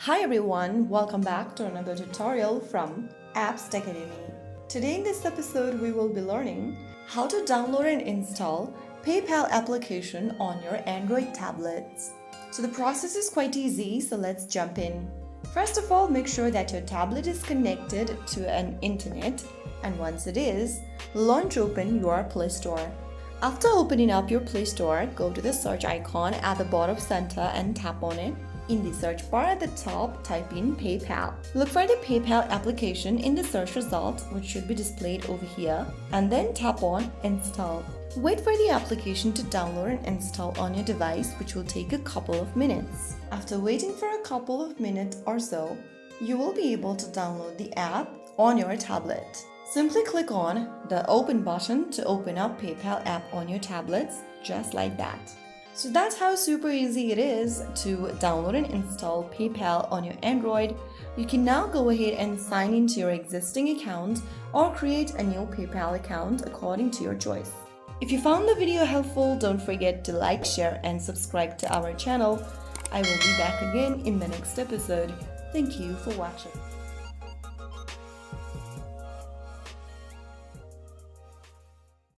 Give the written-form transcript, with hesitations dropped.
Hi everyone, welcome back to another tutorial from Apps Academy. Today in this episode we will be learning how to download and install PayPal application on your Android tablets. So the process is quite easy, so let's jump in. First of all, make sure that your tablet is connected to an internet, and once it is, launch open your Play Store. After opening up your Play Store, go to the search icon at the bottom center and tap on it. In the search bar at the top, type in PayPal. Look for the PayPal application in the search results, which should be displayed over here, and then tap on Install. Wait for the application to download and install on your device, which will take a couple of minutes. After waiting for a couple of minutes or so, you will be able to download the app on your tablet. Simply click on the Open button to open up PayPal app on your tablets, just like that. So that's how super easy it is to download and install PayPal on your Android. You can now go ahead and sign into your existing account or create a new PayPal account according to your choice. If you found the video helpful, don't forget to like, share, and subscribe to our channel. I will be back again in the next episode. Thank you for watching.